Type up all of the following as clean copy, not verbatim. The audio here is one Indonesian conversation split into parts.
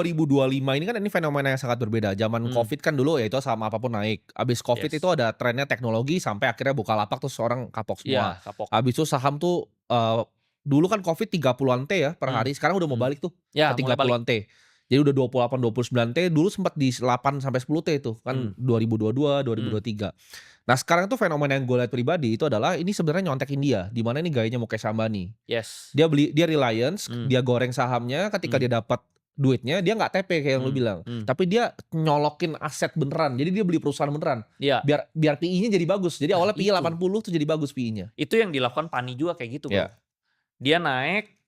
2025 ini kan ini fenomena yang sangat berbeda. Zaman Mmm, Covid kan dulu ya itu saham apapun naik. Habis Covid itu yes. ada trennya teknologi sampai akhirnya Bukalapak terus orang kapok semua. Iya, kapok. Habis itu saham tuh, dulu kan Covid 30-an T ya per Mmm, hari, sekarang udah mau mhm. balik tuh ke Ya mulai balik. 30-an T. Jadi udah 28, 29 T, dulu sempat di 8 sampai 10 T tuh, kan Mmm, 2022, mmm, 2023. Nah sekarang tuh fenomena yang gue lihat pribadi itu adalah ini sebenarnya nyontek India, di mana ini gayanya Mukesh Ambani. yes. Dia Reliance, Mmm, dia goreng sahamnya, ketika mmm, dia dapat duitnya, dia nggak TP kayak yang lu mmm, bilang, mmm. tapi dia nyolokin aset beneran. Jadi dia beli perusahaan beneran, Iya. biar biar PI-nya jadi bagus. Jadi Nah awalnya PI itu, 80 tuh jadi bagus PI-nya. itu yang dilakukan Pani juga kayak gitu, Bro. Ya, Dia naik,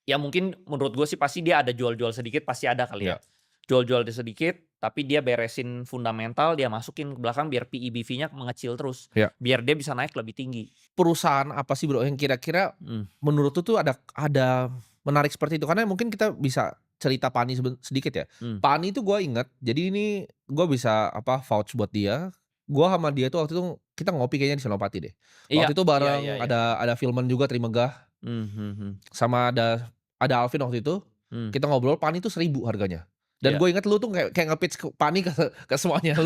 ya mungkin menurut gue sih pasti dia ada jual-jual sedikit, pasti ada kali ya. ya, Jual-jual sedikit, tapi dia beresin fundamental, dia masukin ke belakang biar PE BV-nya mengecil terus, ya. biar dia bisa naik lebih tinggi. Perusahaan apa sih Bro yang kira-kira Mmm, menurut lu tuh ada menarik seperti itu? Karena mungkin kita bisa cerita Pani sedikit ya. mmm. Pani itu gue inget, jadi ini gue bisa apa, vouch buat dia. Gue sama dia tuh waktu itu kita ngopi kayaknya di Senopati deh. Iya, Waktu itu iya, iya, bareng iya. ada Filman juga Trimegah, Mhm, mhm, sama ada Alvin waktu itu. mmm, Kita ngobrol Pani itu 1.000 harganya. Dan iya. gue inget lu tuh kayak kayak nge-pitch ke Pani ke semuanya.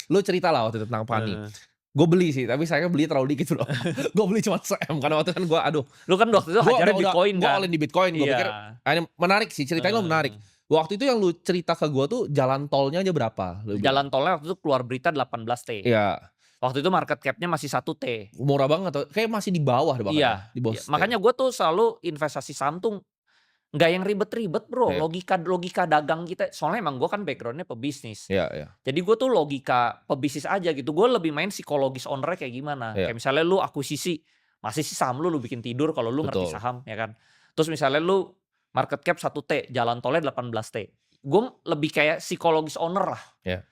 Lu cerita lah waktu itu tentang Pani. Heeh. Gue beli sih, tapi sayangnya beli terlalu dikit Bro. Gue beli cuma se-M karena waktu itu kan gue aduh, Lu kan waktu itu gue hajarnya Bitcoin gue kan? all in di Bitcoin. Gue Iya. pikir, ini menarik sih, ceritanya lu menarik. Heeh. Waktu itu yang lu cerita ke gue tuh jalan tolnya aja berapa, lu bilang? Jalan tolnya waktu itu keluar berita 18 T. Iya, Waktu itu market cap-nya masih 1 T. murah banget tuh, kayak masih di bawah deh bahkan ya, Iya, di bawah iya. T. Makanya gue tuh selalu investasi saham tuh nggak yang ribet-ribet, Bro, Iya, logika dagang kita soalnya emang gue kan background-nya pebisnis. iya, iya, Jadi gue tuh logika pebisnis aja gitu, gue lebih main psikologis owner-nya kayak gimana. iya, Kayak misalnya lu akuisisi, masih sih saham lu bikin tidur kalau lu ngerti betul, saham, ya kan. Terus misalnya lu market cap 1 T, jalan tolnya 18 T. Gue lebih kayak psikologis owner lah, iya,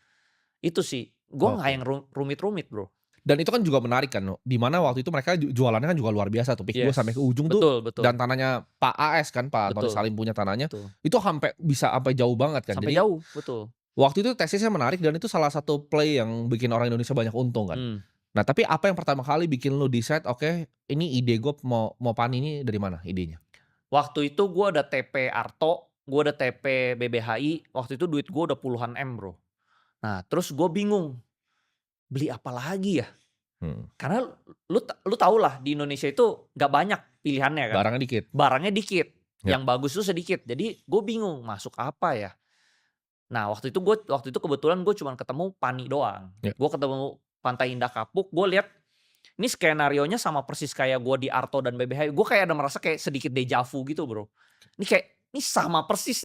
itu sih. Gue nggak oke. yang rumit-rumit, Bro. Dan itu kan juga menarik kan, di mana waktu itu mereka jualannya kan juga luar biasa tuh, pick 2 sampai ke Yes, ujung tuh, betul, betul, dan tanahnya Pak AS kan, Pak Antoni betul, Salim punya tanahnya, betul. itu bisa sampai jauh banget kan. Sampai Jadi jauh, betul. waktu itu tesisnya menarik dan itu salah satu play yang bikin orang Indonesia banyak untung kan. Mmm. Nah tapi apa yang pertama kali bikin lu decide, oke ini ide gue mau mau Pani ini dari mana idenya? Waktu itu gue ada TP Arto, gue ada TP BBHI, waktu itu duit gue udah puluhan M, Bro. Nah, terus gue bingung, beli apa lagi ya? Hmm, Karena lu tau lah di Indonesia itu nggak banyak pilihannya kan, barangnya dikit. barangnya dikit, Ya, yang bagus tuh sedikit. Jadi gue bingung masuk apa ya? Nah, waktu itu kebetulan gue cuman ketemu Pani doang. ya, Gue ketemu Pantai Indah Kapuk, gue lihat ini skenarionya sama persis kayak gue di Arto dan BBHI. Gue kayak ada merasa kayak sedikit deja vu gitu, Bro. Ini kayak, ini sama persis